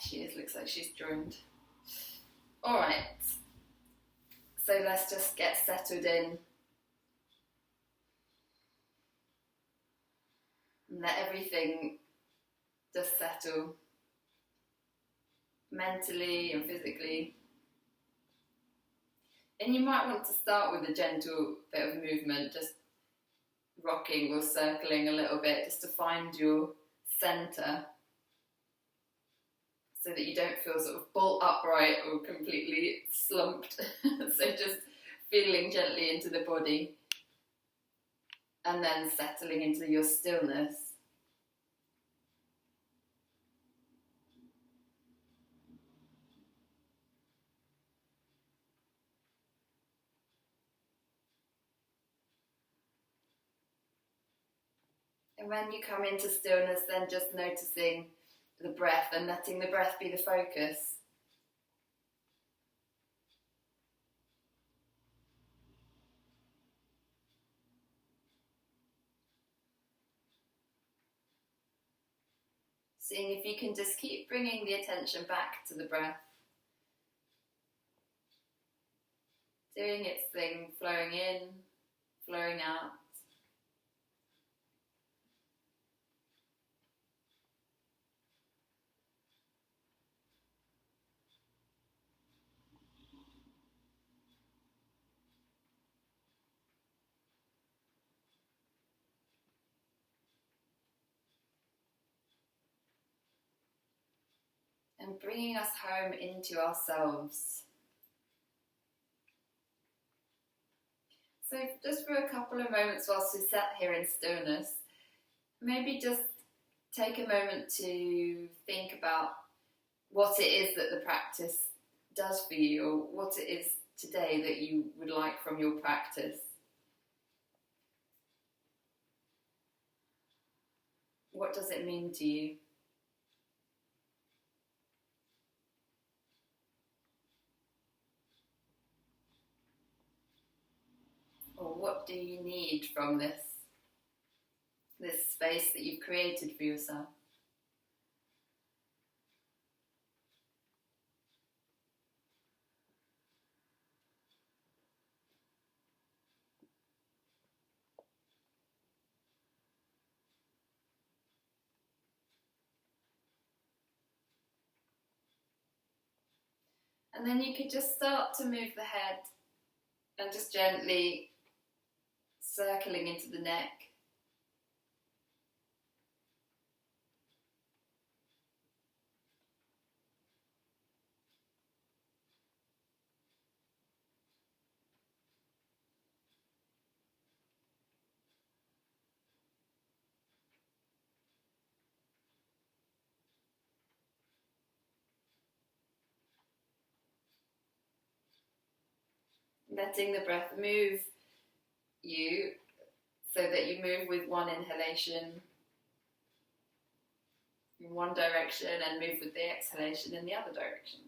she is. Looks like she's joined. All right. So let's just get settled in. And let everything just settle mentally and physically. And you might want to start with a gentle bit of movement, just rocking or circling a little bit, just to find your centre, so that you don't feel sort of bolt upright or completely slumped. So just feeling gently into the body and then settling into your stillness. And when you come into stillness, then just noticing the breath and letting the breath be the focus. Seeing if you can just keep bringing the attention back to the breath. Doing its thing, flowing in, flowing out. And bringing us home into ourselves. So just for a couple of moments whilst we sat here in stillness, maybe just take a moment to think about what it is that the practice does for you, or what it is today that you would like from your practice. What does it mean to you? Or what do you need from this space that you've created for yourself? And then you could just start to move the head and just gently circling into the neck. Letting the breath move you so that you move with one inhalation in one direction and move with the exhalation in the other direction.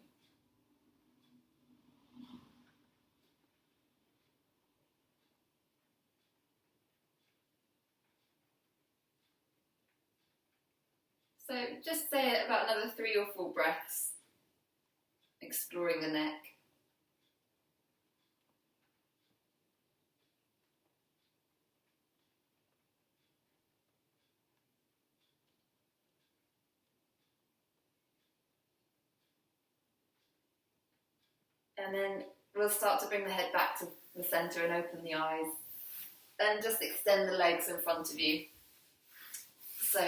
So just say about another 3 or 4 breaths, exploring the neck. And then we'll start to bring the head back to the centre and open the eyes. And just extend the legs in front of you. So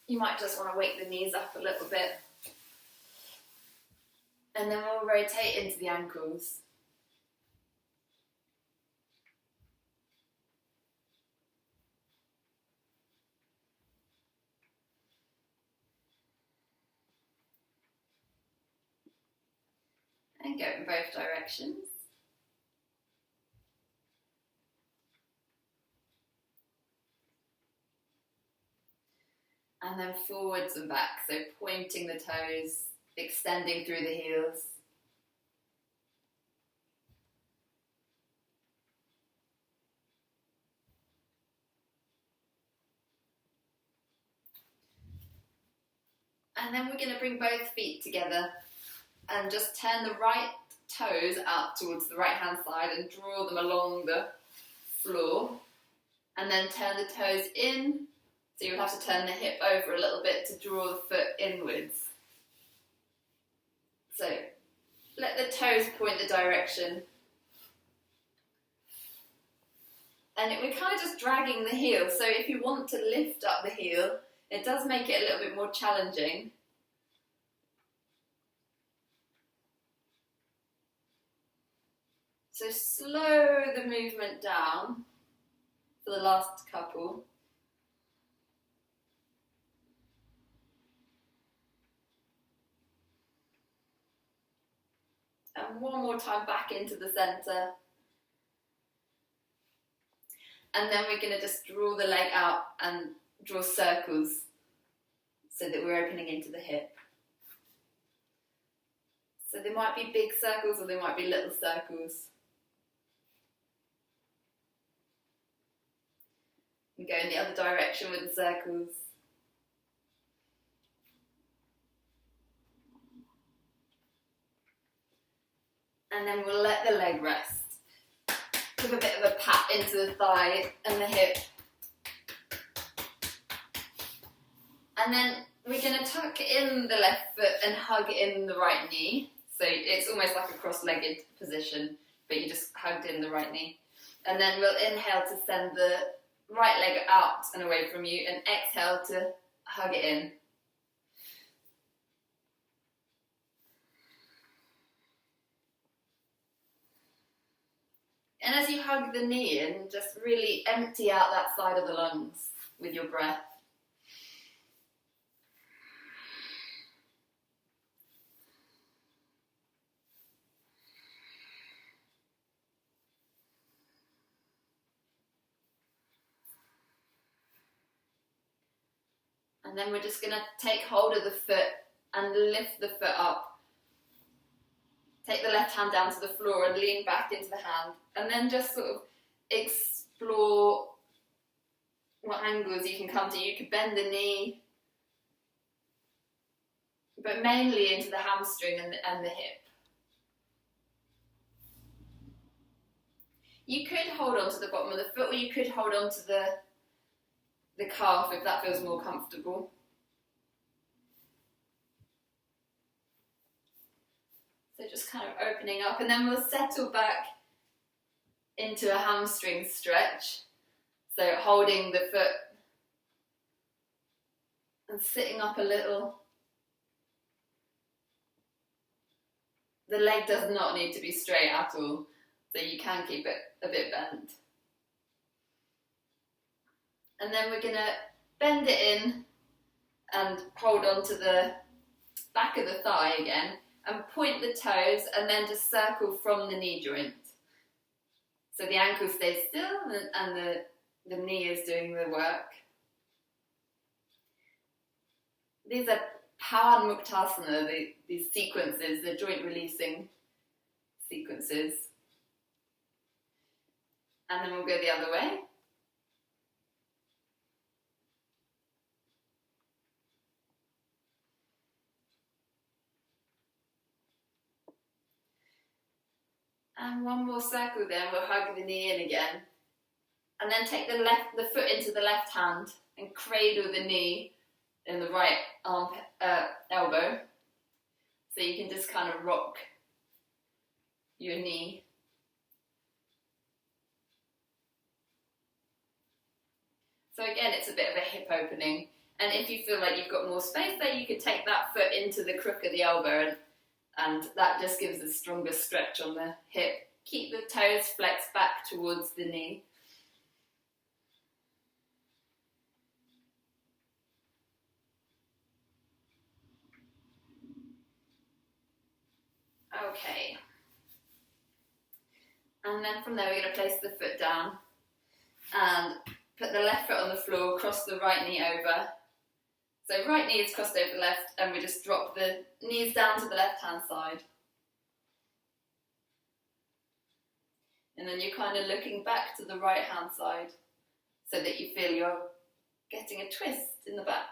you might just want to wake the knees up a little bit. And then we'll rotate into the ankles. And go in both directions. And then forwards and back, so pointing the toes, extending through the heels. And then we're going to bring both feet together and just turn the right toes out towards the right hand side and draw them along the floor. And then turn the toes in, so you'll have to turn the hip over a little bit to draw the foot inwards. So let the toes point the direction. And we're kind of just dragging the heel, so if you want to lift up the heel, it does make it a little bit more challenging. So slow the movement down for the last couple. And one more time back into the centre. And then we're going to just draw the leg out and draw circles so that we're opening into the hip. So there might be big circles or there might be little circles. And go in the other direction with the circles. And then we'll let the leg rest. Give a bit of a pat into the thigh and the hip. And then we're going to tuck in the left foot and hug in the right knee. So it's almost like a cross-legged position, but you just hugged in the right knee. And then we'll inhale to send the right leg out and away from you, and exhale to hug it in. And as you hug the knee in, just really empty out that side of the lungs with your breath. And then we're just going to take hold of the foot and lift the foot up. Take the left hand down to the floor and lean back into the hand. And then just sort of explore what angles you can come to. You could bend the knee, but mainly into the hamstring and the hip. You could hold on to the bottom of the foot, or you could hold on to the calf if that feels more comfortable. So just kind of opening up, and then we'll settle back into a hamstring stretch. So holding the foot and sitting up a little. The leg does not need to be straight at all, so you can keep it a bit bent. And then we're going to bend it in and hold on to the back of the thigh again and point the toes and then just circle from the knee joint. So the ankle stays still and the knee is doing the work. These are Utkatasana, these sequences, the joint releasing sequences. And then we'll go the other way. And one more circle then, we'll hug the knee in again. And then take the foot into the left hand and cradle the knee in the right elbow. So you can just kind of rock your knee. So again, it's a bit of a hip opening. And if you feel like you've got more space there, you could take that foot into the crook of the elbow and that just gives a stronger stretch on the hip. Keep the toes flexed back towards the knee. Okay. And then from there we're going to place the foot down and put the left foot on the floor, cross the right knee over. So right knee is crossed over the left, and we just drop the knees down to the left hand side. And then you're kind of looking back to the right hand side so that you feel you're getting a twist in the back.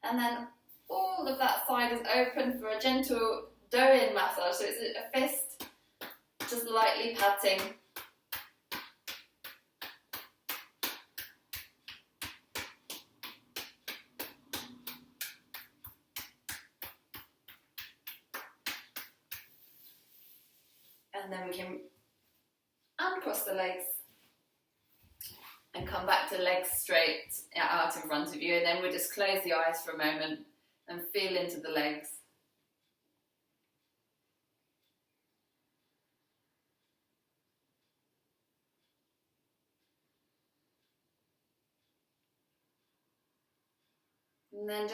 And then all of that side is open for a gentle do-in massage. So it's a fist, just lightly patting. And then we can uncross the legs and come back to legs straight out in front of you, and then we'll just close the eyes for a moment and feel into the legs. And then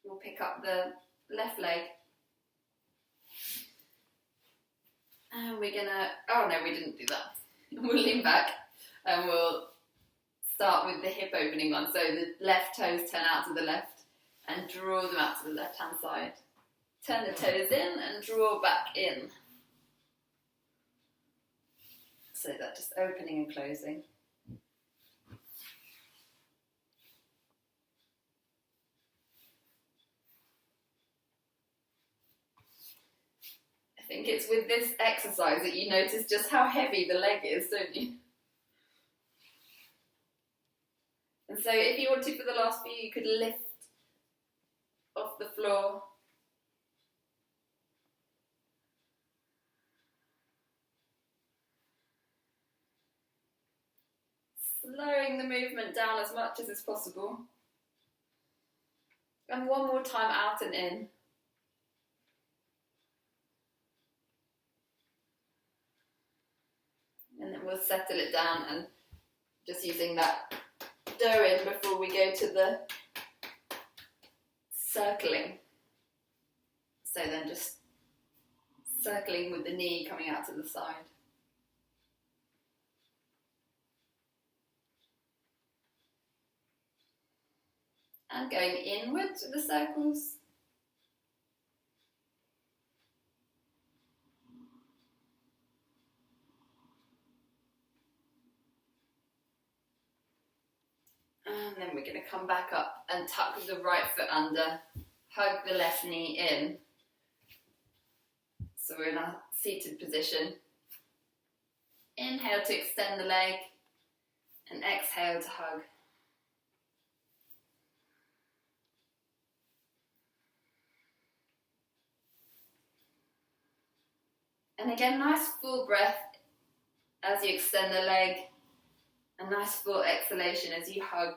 we'll pick up the left leg. And we're gonna, oh no, we didn't do that. We'll lean back and we'll start with the hip opening one. So the left toes turn out to the left and draw them out to the left hand side. Turn the toes in and draw back in. So that just opening and closing. I think it's with this exercise that you notice just how heavy the leg is, don't you? And so if you want to, for the last few, you could lift off the floor. Slowing the movement down as much as is possible. And one more time out and in. And then we'll settle it down and just using that do-in before we go to the circling. So then just circling with the knee coming out to the side. And going inwards with the circles. And then we're going to come back up and tuck the right foot under, hug the left knee in. So we're in a seated position. Inhale to extend the leg and exhale to hug. And again, nice full breath as you extend the leg. A nice full exhalation as you hug.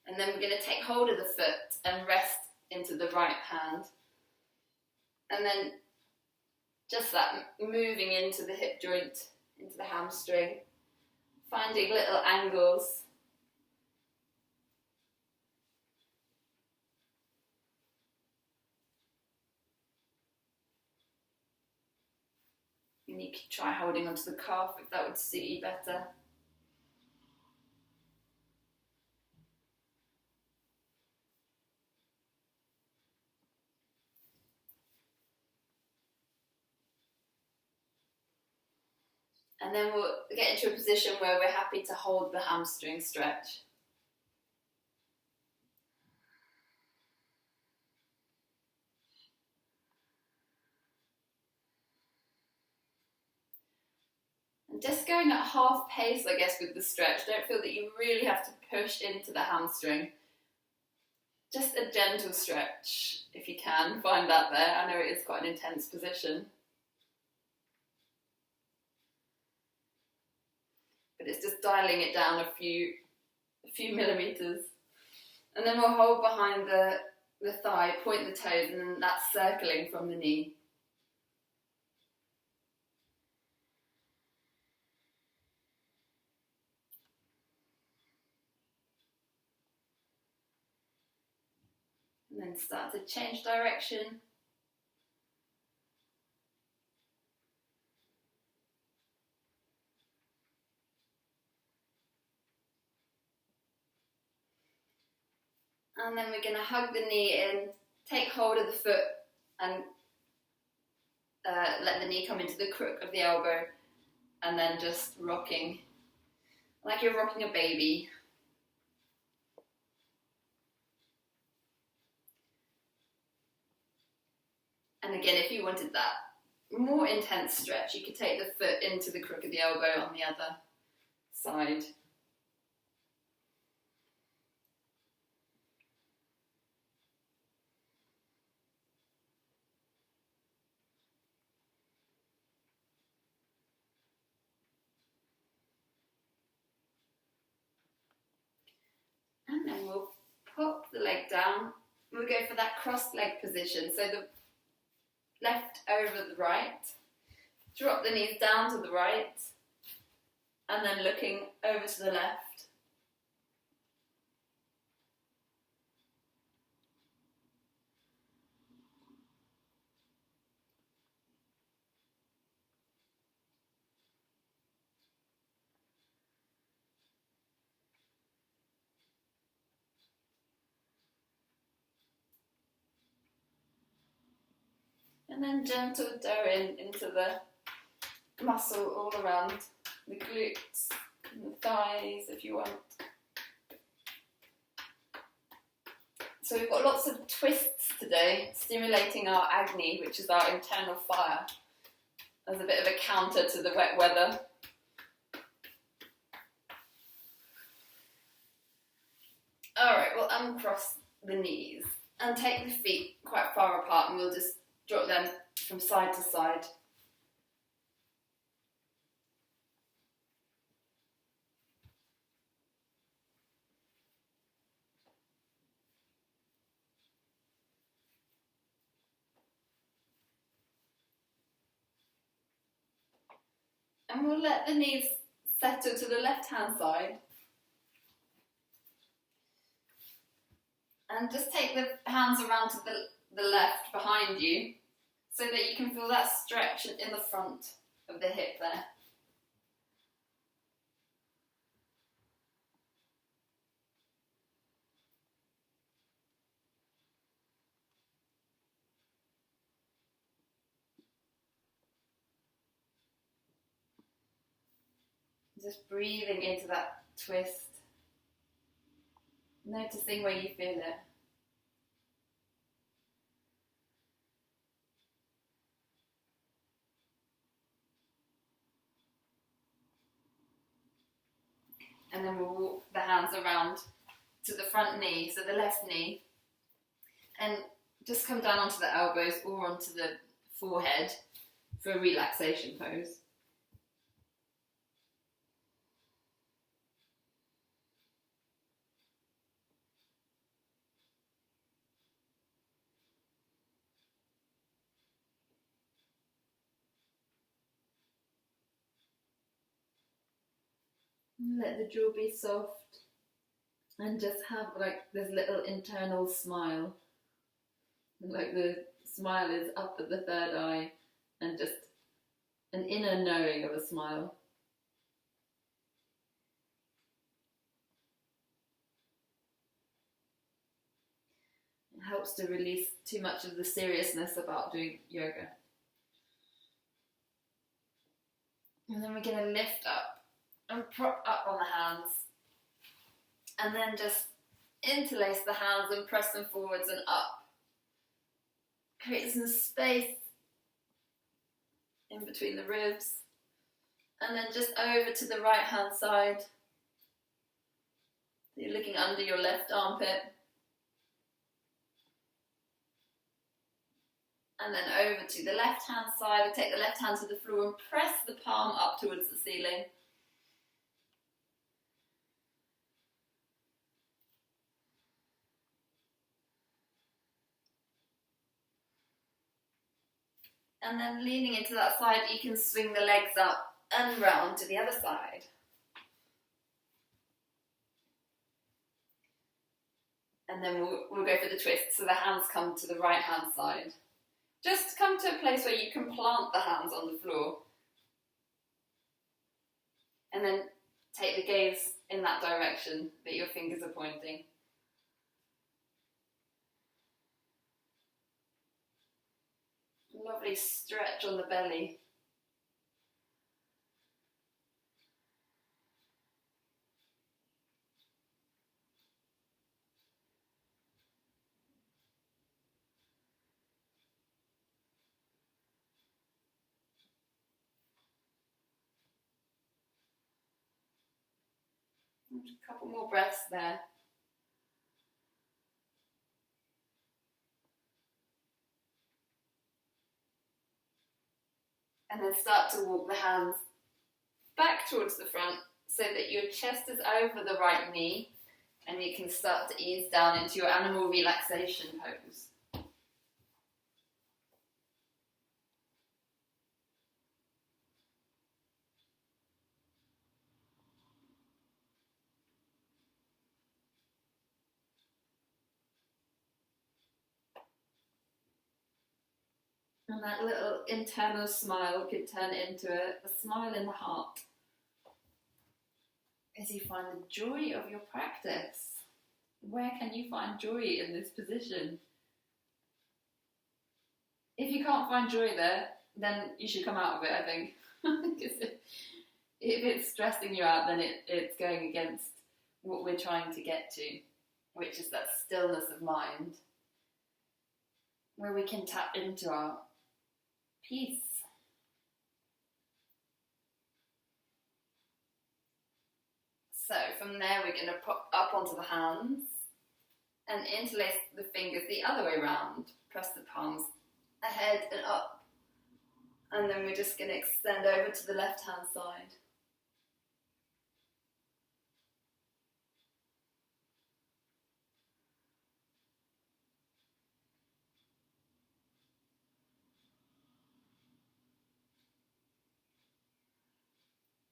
And then we're going to take hold of the foot and rest into the right hand. And then just that moving into the hip joint, into the hamstring, finding little angles. And you can try holding onto the calf if that would suit you better. And then we'll get into a position where we're happy to hold the hamstring stretch. And just going at half pace, I guess, with the stretch. Don't feel that you really have to push into the hamstring. Just a gentle stretch, if you can. Find that there. I know it is quite an intense position. But it's just dialing it down a few millimeters. And then we'll hold behind the thigh, point the toes, and then that's circling from the knee. And then start to change direction. And then we're going to hug the knee in take hold of the foot and let the knee come into the crook of the elbow, and then just rocking like you're rocking a baby. And again, if you wanted that more intense stretch, you could take the foot into the crook of the elbow on the other side. And then we'll pop the leg down. We'll go for that crossed leg position. So the left over the right. Drop the knees down to the right. And then looking over to the left. And then gentle toe into the muscle all around the glutes and the thighs if you want. So we've got lots of twists today, stimulating our Agni, which is our internal fire, as a bit of a counter to the wet weather. Alright, we'll uncross the knees and take the feet quite far apart, and we'll just drop them from side to side. And we'll let the knees settle to the left-hand side. And just take the hands around to the left behind you, so that you can feel that stretch in the front of the hip there. Just breathing into that twist, noticing where you feel it. And then we'll walk the hands around to the front knee, so the left knee, and just come down onto the elbows or onto the forehead for a relaxation pose. Let the jaw be soft and just have like this little internal smile. Like the smile is up at the third eye and just an inner knowing of a smile. It helps to release too much of the seriousness about doing yoga. And then we're going to lift up and prop up on the hands, and then just interlace the hands and press them forwards and up. Create some space in between the ribs, and then just over to the right hand side. So you're looking under your left armpit, and then over to the left hand side. We'll take the left hand to the floor and press the palm up towards the ceiling. And then leaning into that side, you can swing the legs up and round to the other side. And then we'll go for the twist, so the hands come to the right hand side. Just come to a place where you can plant the hands on the floor. And then take the gaze in that direction that your fingers are pointing. Lovely stretch on the belly. And a couple more breaths there. And then start to walk the hands back towards the front so that your chest is over the right knee and you can start to ease down into your animal relaxation pose. And that little internal smile could turn into a smile in the heart as you find the joy of your practice. Where can you find joy in this position? If you can't find joy there, then you should come out of it, I think. Because if it's stressing you out, then it's going against what we're trying to get to, which is that stillness of mind, where we can tap into our peace. So from there we're going to pop up onto the hands and interlace the fingers the other way around. Press the palms ahead and up. And then we're just going to extend over to the left hand side.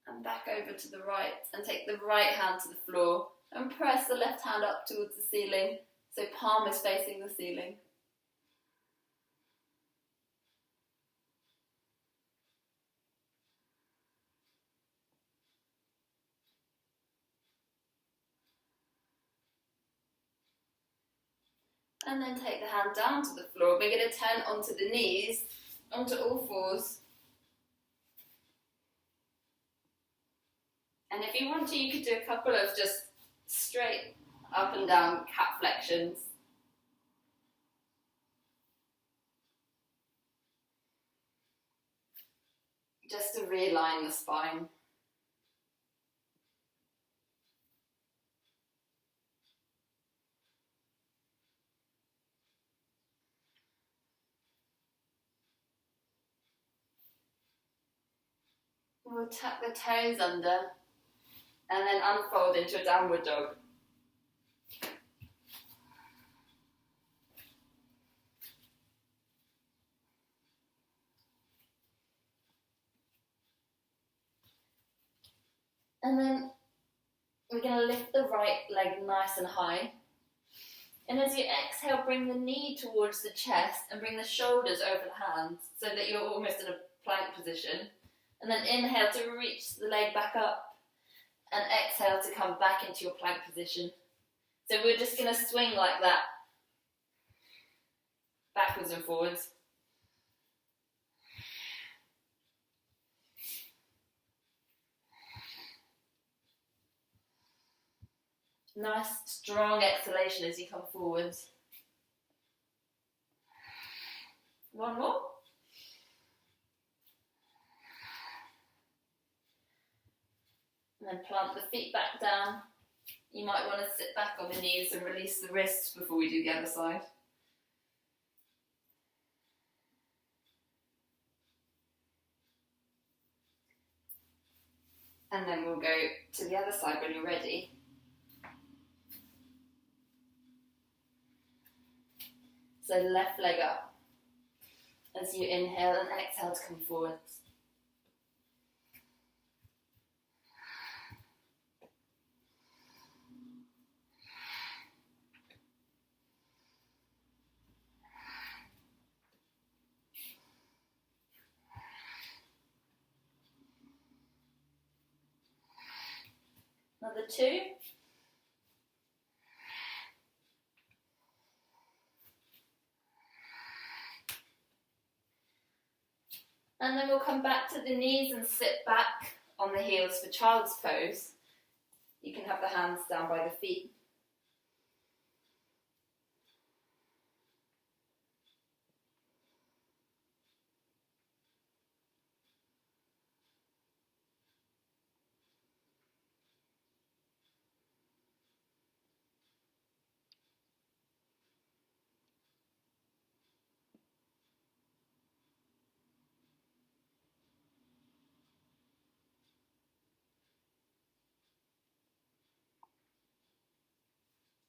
And back over to the right, and take the right hand to the floor and press the left hand up towards the ceiling, so palm is facing the ceiling. And then take the hand down to the floor. We're going to turn onto the knees, onto all fours. And if you want to, you could do a couple of just straight up and down cat flexions. Just to realign the spine. We'll tuck the toes under and then unfold into a downward dog. And then we're going to lift the right leg nice and high. And as you exhale, bring the knee towards the chest and bring the shoulders over the hands so that you're almost in a plank position. And then inhale to reach the leg back up and exhale to come back into your plank position. So we're just going to swing like that, backwards and forwards. Nice strong exhalation as you come forwards. One more. And then plant the feet back down. You might want to sit back on the knees and release the wrists before we do the other side. And then we'll go to the other side when you're ready. So left leg up as you inhale and exhale to come forwards. Another two. And then we'll come back to the knees and sit back on the heels for child's pose. You can have the hands down by the feet.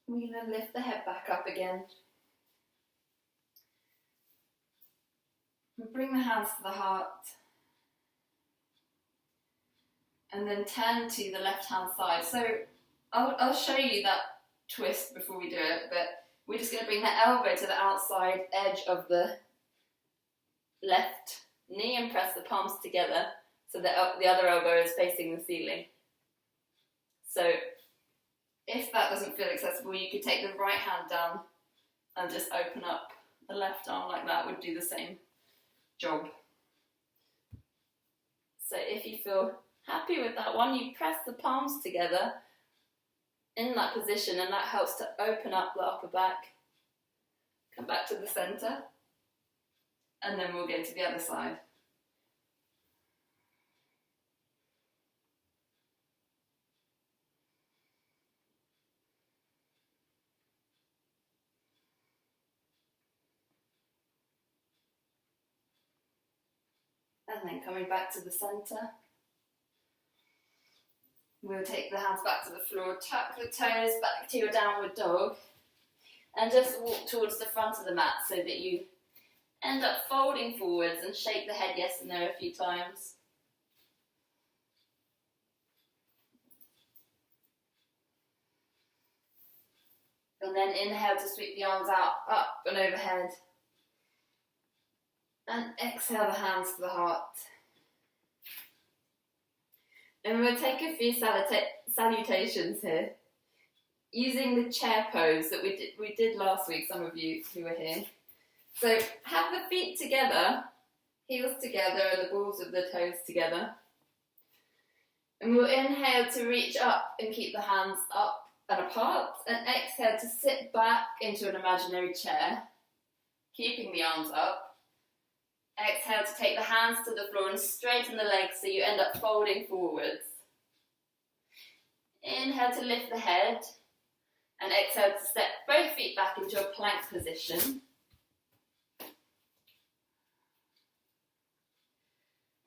We're going to lift the head back up again. And bring the hands to the heart. And then turn to the left hand side. So I'll show you that twist before we do it, but we're just going to bring the elbow to the outside edge of the left knee and press the palms together so that the other elbow is facing the ceiling. So if that doesn't feel accessible, you could take the right hand down and just open up the left arm like that. Would do the same job. So if you feel happy with that one, you press the palms together in that position, and that helps to open up the upper back. Come back to the center, and then we'll go to the other side. And then coming back to the center. We'll take the hands back to the floor, tuck the toes back to your downward dog, and just walk towards the front of the mat so that you end up folding forwards and shake the head yes and no a few times. And then inhale to sweep the arms out, up and overhead. And exhale the hands to the heart. And we'll take a few salutations here, using the chair pose that we did last week, some of you who were here. So have the feet together, heels together and the balls of the toes together. And we'll inhale to reach up and keep the hands up and apart, and exhale to sit back into an imaginary chair, keeping the arms up. Exhale to take the hands to the floor and straighten the legs so you end up folding forwards. Inhale to lift the head, and exhale to step both feet back into a plank position.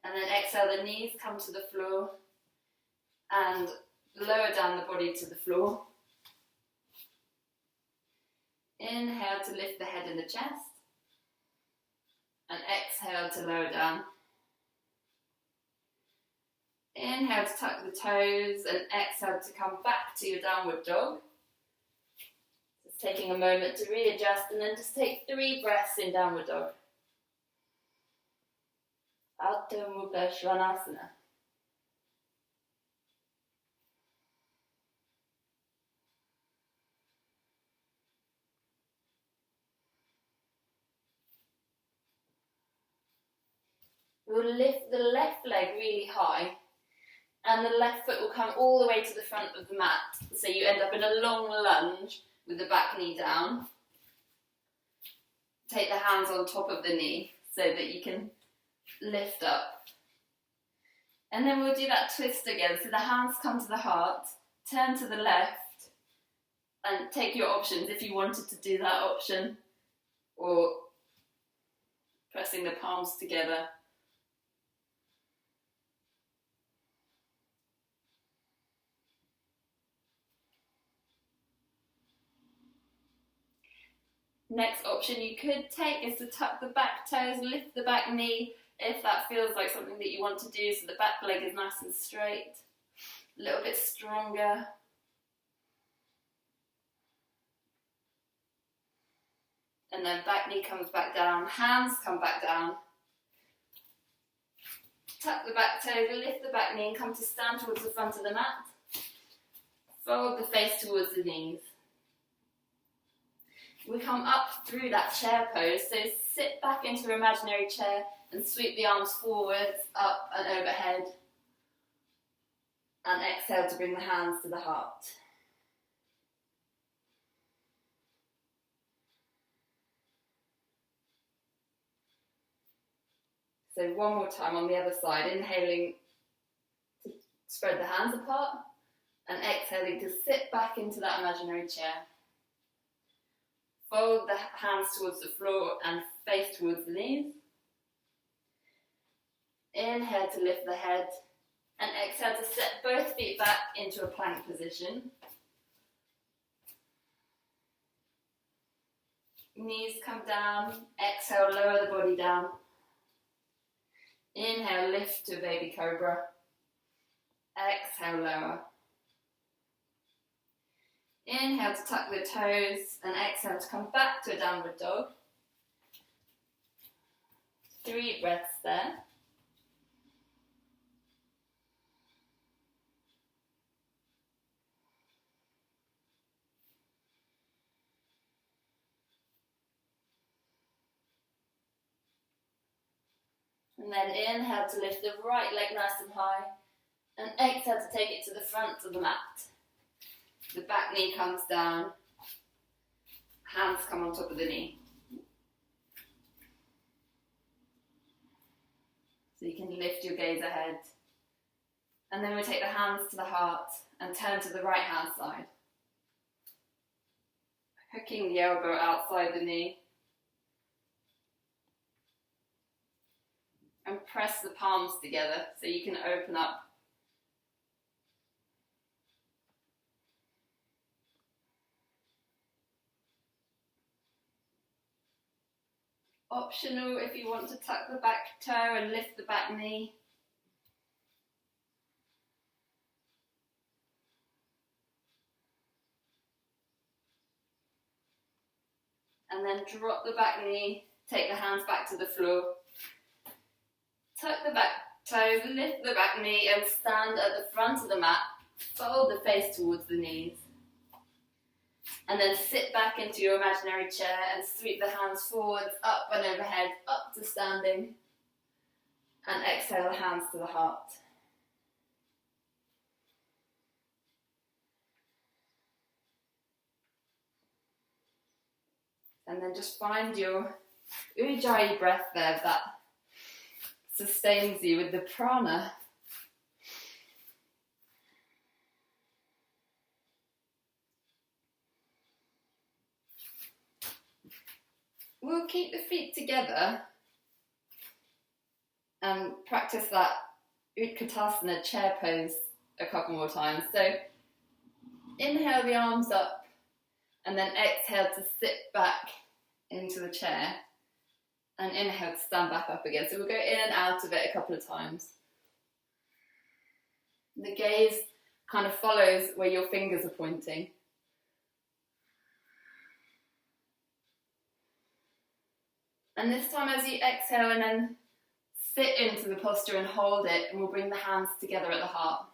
And then exhale, the knees come to the floor and lower down the body to the floor. Inhale to lift the head and the chest. And exhale to lower down. Inhale to tuck the toes and exhale to come back to your downward dog. Just taking a moment to readjust, and then just take 3 breaths in downward dog. Adho Mukha Svanasana. We'll lift the left leg really high, and the left foot will come all the way to the front of the mat. So you end up in a long lunge with the back knee down. Take the hands on top of the knee so that you can lift up. And then we'll do that twist again. So the hands come to the heart, turn to the left, and take your options if you wanted to do that option, or pressing the palms together. Next option you could take is to tuck the back toes, lift the back knee if that feels like something that you want to do, so the back leg is nice and straight, a little bit stronger. And then back knee comes back down, hands come back down. Tuck the back toes, lift the back knee and come to stand towards the front of the mat. Fold the face towards the knees. we come up through that chair pose. So sit back into your imaginary chair and sweep the arms forwards, up and overhead. And exhale to bring the hands to the heart. So one more time on the other side, inhaling to spread the hands apart and exhaling to sit back into that imaginary chair. Fold the hands towards the floor and face towards the knees. Inhale to lift the head and exhale to set both feet back into a plank position. Knees come down, exhale, lower the body down. Inhale, lift to baby cobra. Exhale, lower. Inhale to tuck the toes and exhale to come back to a downward dog. 3 breaths there. And then inhale to lift the right leg nice and high and exhale to take it to the front of the mat. The back knee comes down, hands come on top of the knee. So you can lift your gaze ahead. And then we take the hands to the heart and turn to the right hand side. Hooking the elbow outside the knee. And press the palms together so you can open up. Optional if you want to tuck the back toe and lift the back knee. And then drop the back knee, take the hands back to the floor. Tuck the back toes, lift the back knee and stand at the front of the mat. Fold the face towards the knees. And then sit back into your imaginary chair and sweep the hands forwards, up and overhead, up to standing. And exhale, hands to the heart. And then just find your Ujjayi breath there that sustains you with the prana. We'll keep the feet together and practice that Utkatasana chair pose a couple more times. So inhale the arms up and then exhale to sit back into the chair and inhale to stand back up again. So we'll go in and out of it a couple of times. The gaze kind of follows where your fingers are pointing. And this time as you exhale and then sit into the posture and hold it, and we'll bring the hands together at the heart.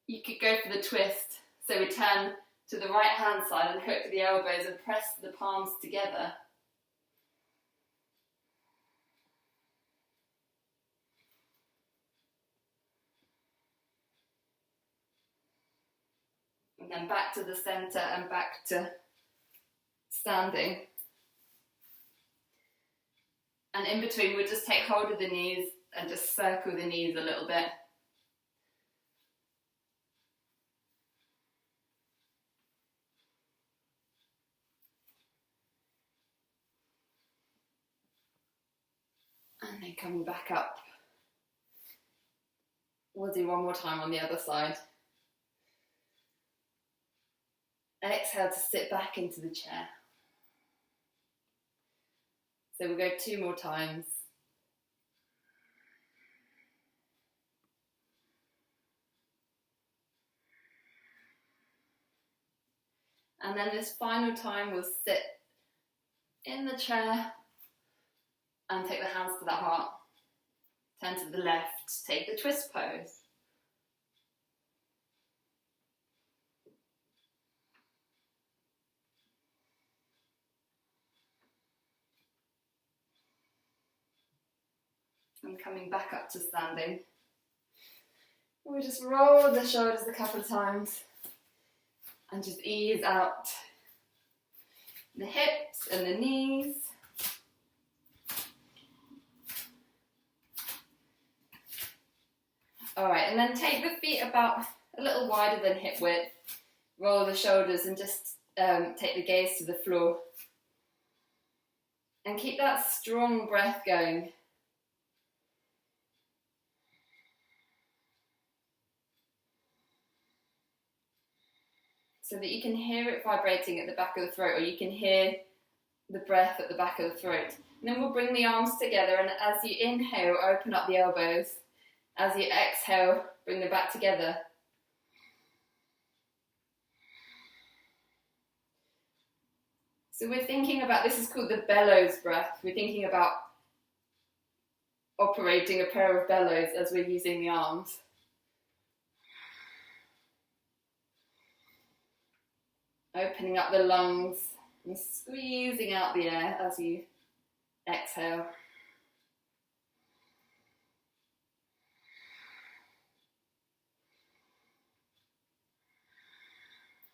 You could go for the twist. So we turn to the right hand side and hook the elbows and press the palms together. And then back to the centre and back to standing. And in between, we'll just take hold of the knees and just circle the knees a little bit. And then coming back up. We'll do one more time on the other side. Exhale to sit back into the chair. So we'll go 2 more times. And then this final time we'll sit in the chair and take the hands to the heart. Turn to the left, take the twist pose. And coming back up to standing. We'll just roll the shoulders a couple of times and just ease out the hips and the knees. Alright, and then take the feet about a little wider than hip width. Roll the shoulders and just take the gaze to the floor. And keep that strong breath going. So that you can hear it vibrating at the back of the throat, or you can hear the breath at the back of the throat. And then we'll bring the arms together, and as you inhale, open up the elbows. As you exhale, bring them back together. So we're thinking about, this is called the bellows breath. We're thinking about operating a pair of bellows as we're using the arms. Opening up the lungs and squeezing out the air as you exhale.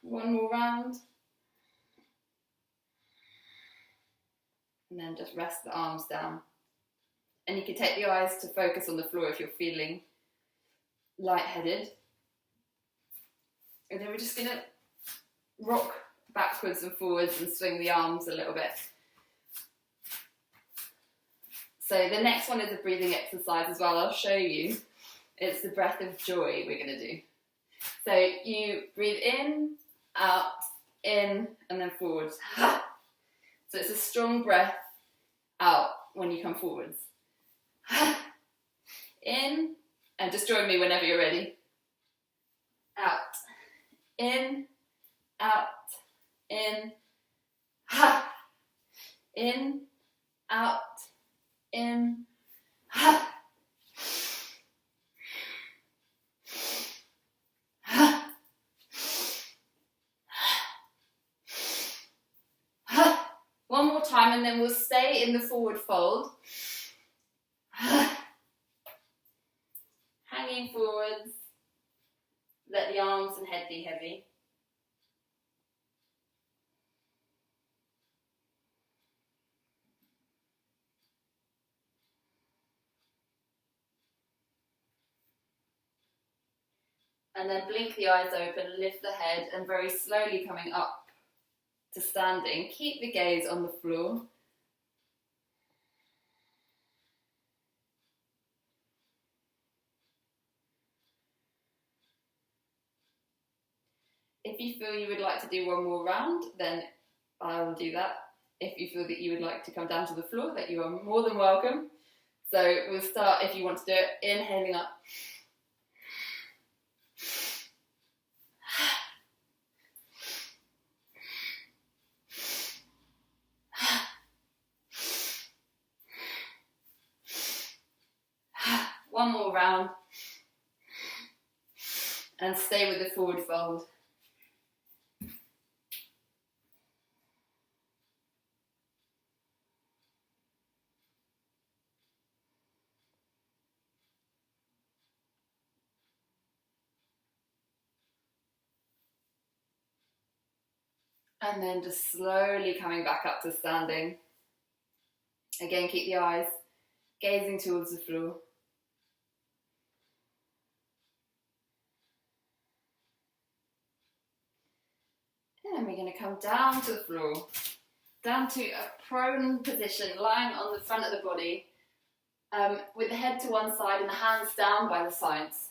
One more round. And then just rest the arms down. And you can take the eyes to focus on the floor if you're feeling lightheaded. And then we're just going to rock backwards and forwards and swing the arms a little bit. So the next one is a breathing exercise as well. I'll show you. It's the breath of joy we're going to do. So you breathe in, out, in, and then forwards. So it's a strong breath out when you come forwards. In, and just join me whenever you're ready. Out, in, out, in, ha, in, out, in, ha, ha, ha. One more time, and then we'll stay in the forward fold. Hanging forwards. Let the arms and head be heavy. And then blink the eyes open, lift the head, and very slowly coming up to standing. Keep the gaze on the floor. If you feel you would like to do one more round, then I will do that. If you feel that you would like to come down to the floor, that you are more than welcome. So we'll start, if you want to do it, inhaling up. One more round. And stay with the forward fold. And then just slowly coming back up to standing. Again, keep the eyes gazing towards the floor. And we're going to come down to the floor, down to a prone position, lying on the front of the body, with the head to one side and the hands down by the sides.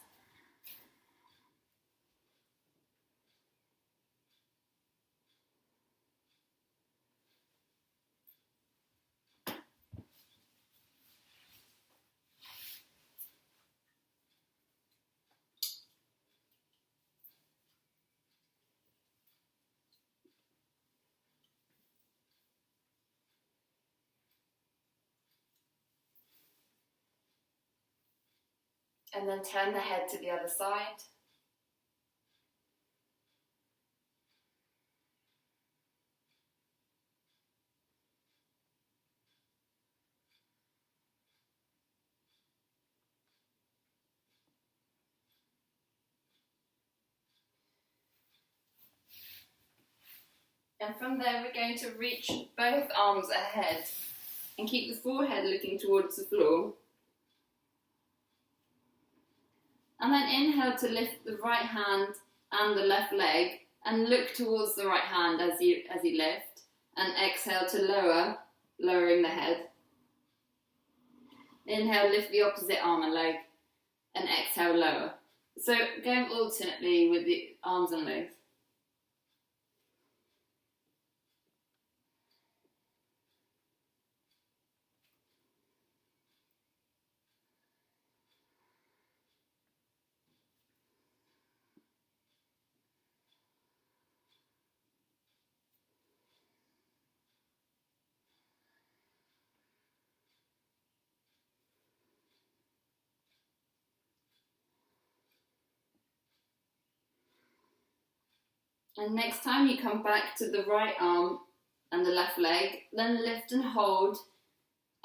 And then turn the head to the other side. And from there we're going to reach both arms ahead and keep the forehead looking towards the floor. And then inhale to lift the right hand and the left leg and look towards the right hand as you lift. And exhale to lower, lowering the head. Inhale, lift the opposite arm and leg, and exhale, lower. So going alternately with the arms and legs. And next time you come back to the right arm and the left leg, then lift and hold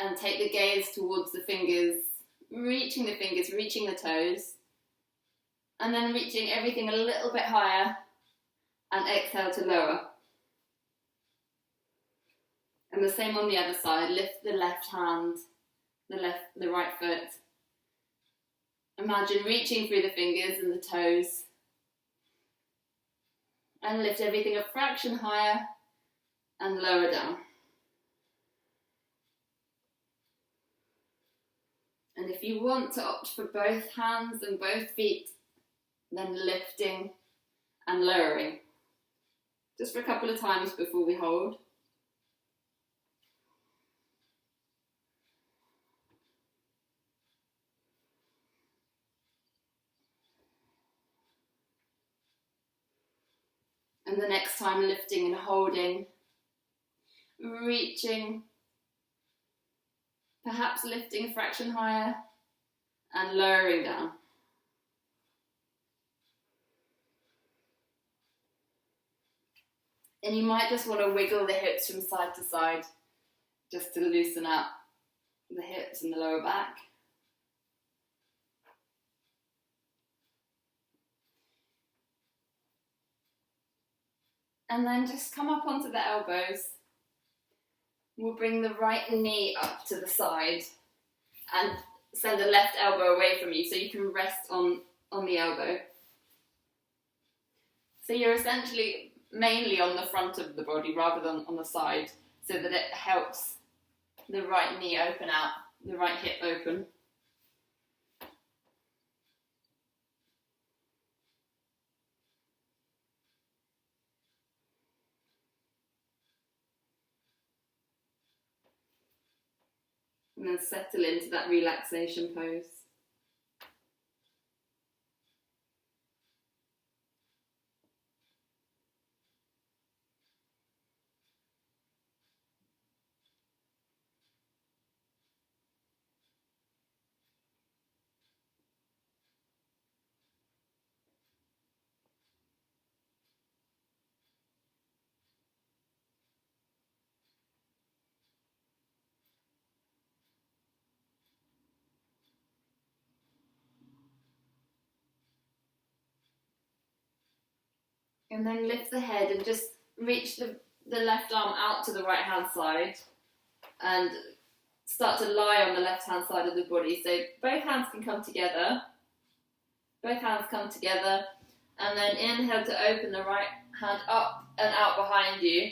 and take the gaze towards the fingers, reaching the toes, and then reaching everything a little bit higher and exhale to lower. And the same on the other side, lift the left hand, the right foot. Imagine reaching through the fingers and the toes. And lift everything a fraction higher and lower down. And if you want to opt for both hands and both feet, then lifting and lowering. Just for a couple of times before we hold. And the next time lifting and holding, reaching, perhaps lifting a fraction higher and lowering down. And you might just want to wiggle the hips from side to side just to loosen up the hips and the lower back. And then just come up onto the elbows. We'll bring the right knee up to the side and send the left elbow away from you so you can rest on the elbow. So you're essentially mainly on the front of the body rather than on the side, so that it helps the right knee open out, the right hip open. And then settle into that relaxation pose. And then lift the head and just reach the left arm out to the right hand side and start to lie on the left hand side of the body. So both hands can come together. Both hands come together. And then inhale to open the right hand up and out behind you.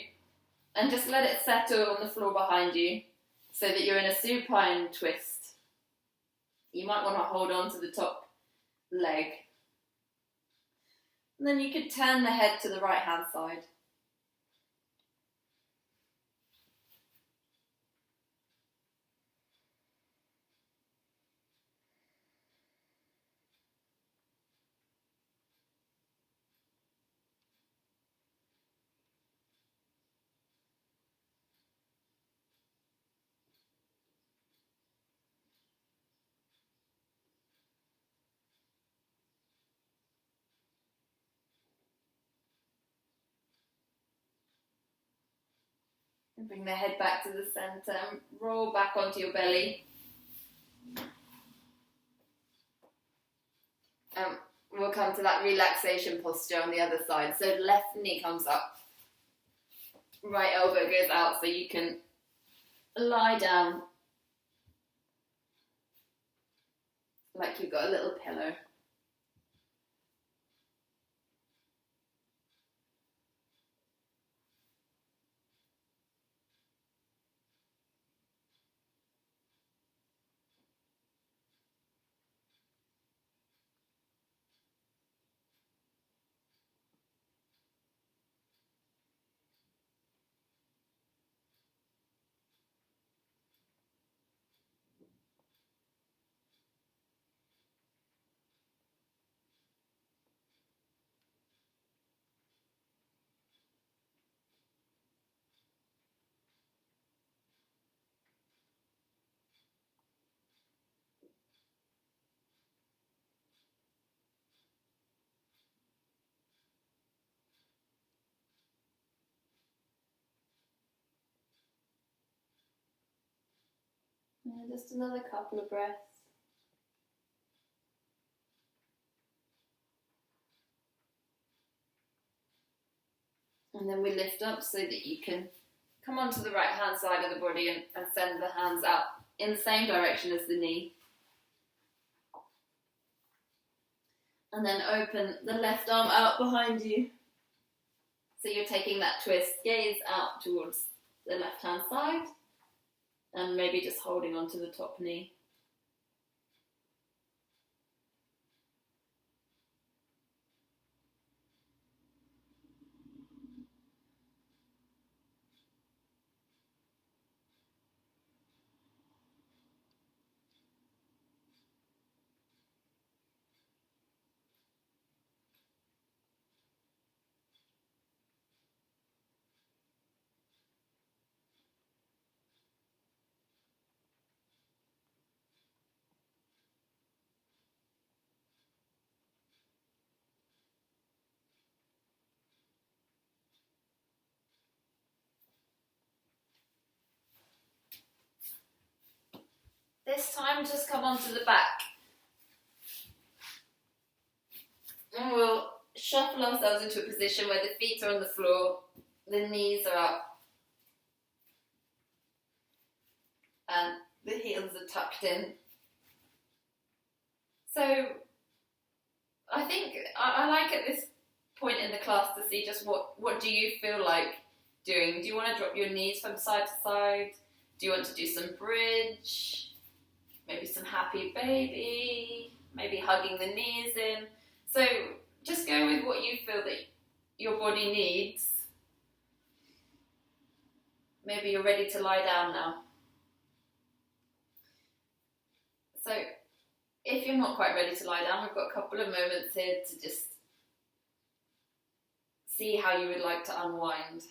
And just let it settle on the floor behind you so that you're in a supine twist. You might want to hold on to the top leg. And then you could turn the head to the right hand side. And bring the head back to the centre and roll back onto your belly. We'll come to that relaxation posture on the other side. So left knee comes up. right elbow goes out so you can lie down like you've got a little pillow. Just another couple of breaths. And then we lift up so that you can come onto the right hand side of the body and send the hands out in the same direction as the knee. And then open the left arm out behind you. So you're taking that twist, gaze out towards the left hand side and maybe just holding onto the top knee. This time just come onto the back. And we'll shuffle ourselves into a position where the feet are on the floor, the knees are up, and the heels are tucked in. So I think I like at this point in the class to see just what do you feel like doing? Do you want to drop your knees from side to side? Do you want to do some bridge? Maybe some happy baby, maybe hugging the knees in. So just go with what you feel that your body needs. Maybe you're ready to lie down now. So if you're not quite ready to lie down, we've got a couple of moments here to just see how you would like to unwind.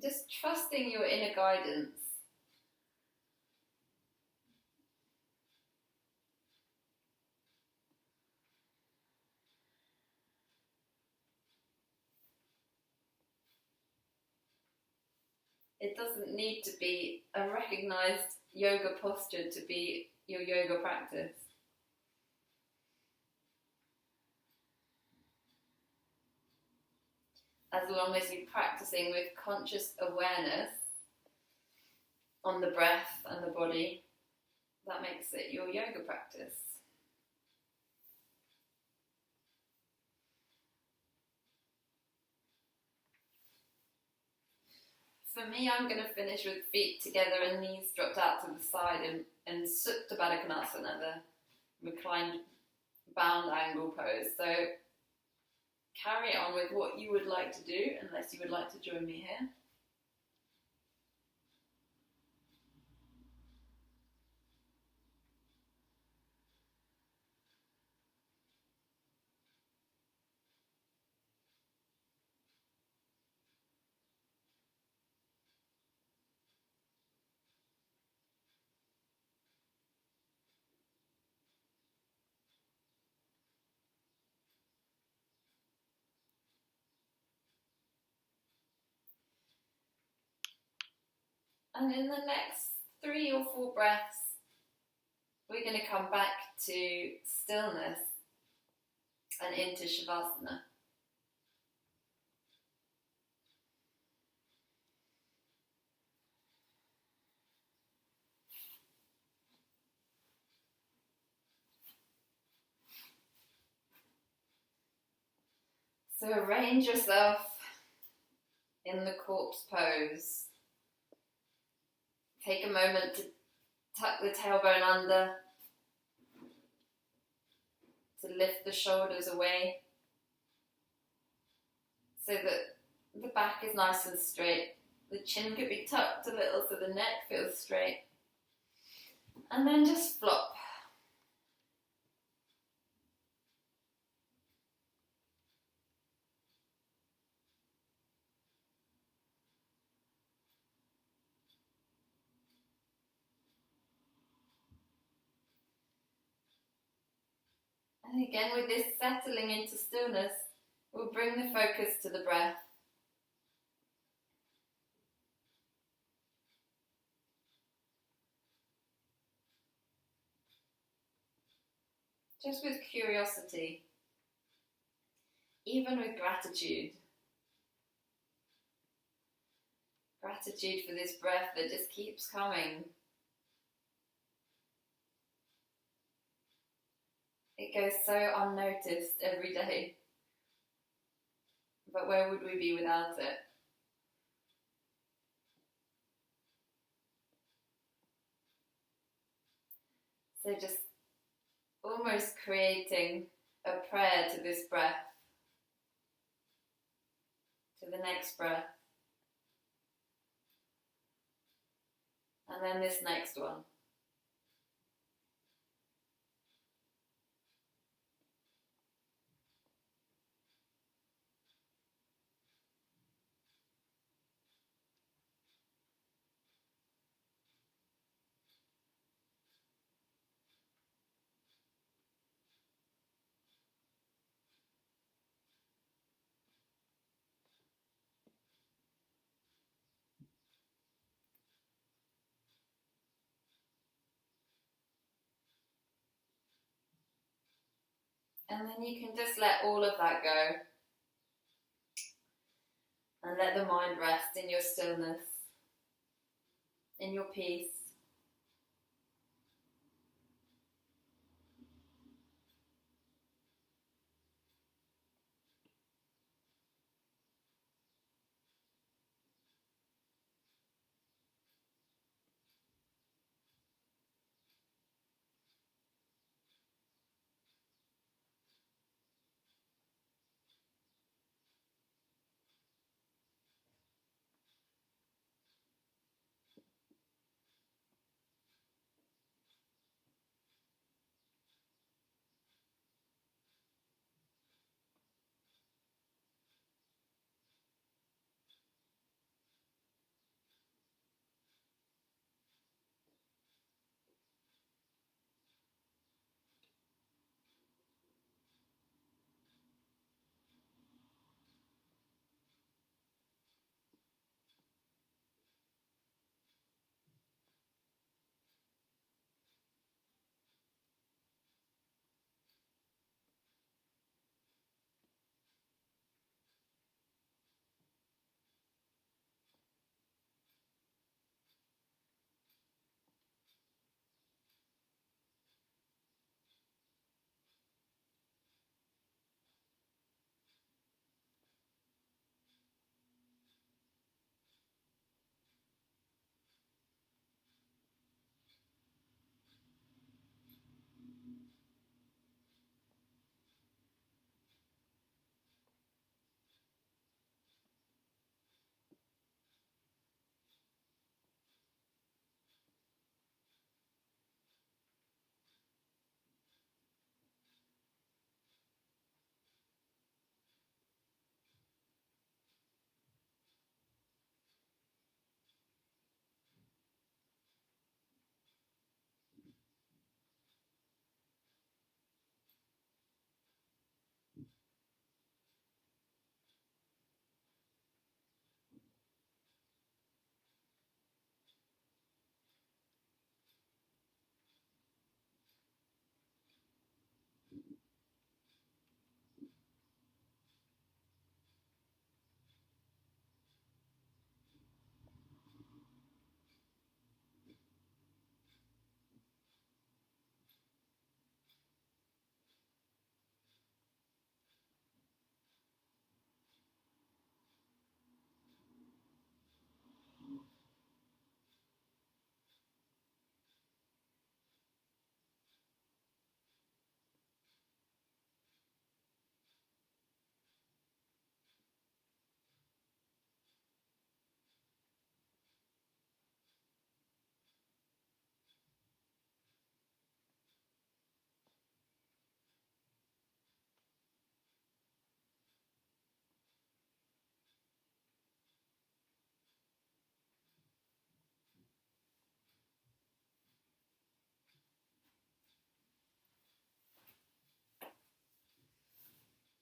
Just trusting your inner guidance. It doesn't need to be a recognized yoga posture to be your yoga practice. As long as you're practicing with conscious awareness on the breath and the body, that makes it your yoga practice. For me, I'm going to finish with feet together and knees dropped out to the side in Supta Baddha Konasana, the reclined bound angle pose. So carry on with what you would like to do, unless you would like to join me here. And in the next 3 or 4 breaths, we're going to come back to stillness and into Shavasana. So arrange yourself in the corpse pose. Take a moment to tuck the tailbone under, to lift the shoulders away so that the back is nice and straight. The chin could be tucked a little so the neck feels straight. And then just flop. And again, with this settling into stillness, we'll bring the focus to the breath. Just with curiosity, even with gratitude. Gratitude for this breath that just keeps coming. It goes so unnoticed every day. But where would we be without it? So just almost creating a prayer to this breath, to the next breath, and then this next one. And then you can just let all of that go and let the mind rest in your stillness, in your peace.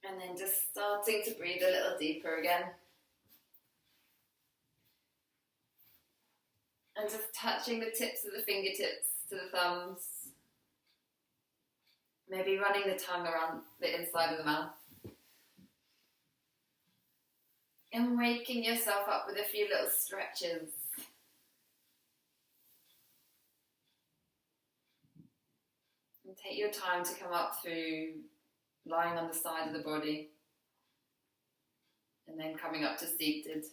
And then just starting to breathe a little deeper again. And just touching the tips of the fingertips to the thumbs. Maybe running the tongue around the inside of the mouth. And waking yourself up with a few little stretches. And take your time to come up through lying on the side of the body. And then coming up to seated.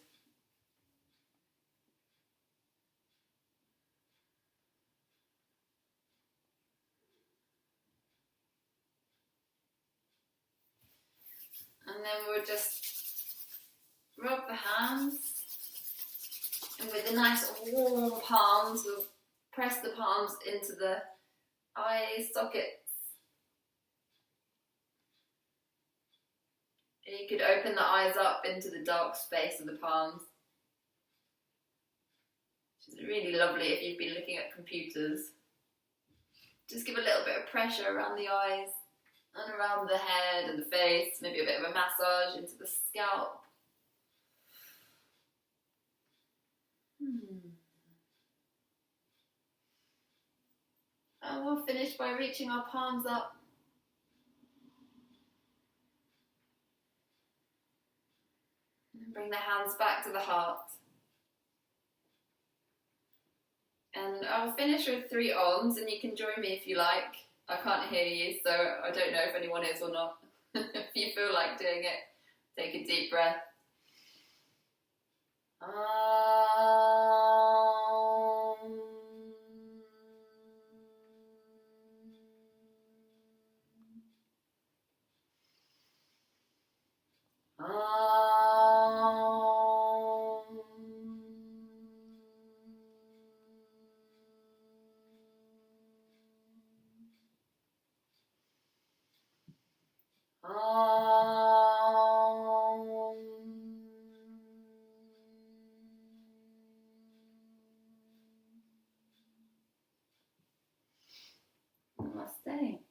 And then we'll just rub the hands, and with the nice warm palms, we'll press the palms into the eye sockets. And you could open the eyes up into the dark space of the palms, which is really lovely if you've been looking at computers. Just give a little bit of pressure around the eyes and around the head and the face, maybe a bit of a massage into the scalp. And we'll finish by reaching our palms up. And bring the hands back to the heart. And I'll finish with 3 Oms, and you can join me if you like. I can't hear you, so I don't know if anyone is or not. If you feel like doing it, take a deep breath. Namaste.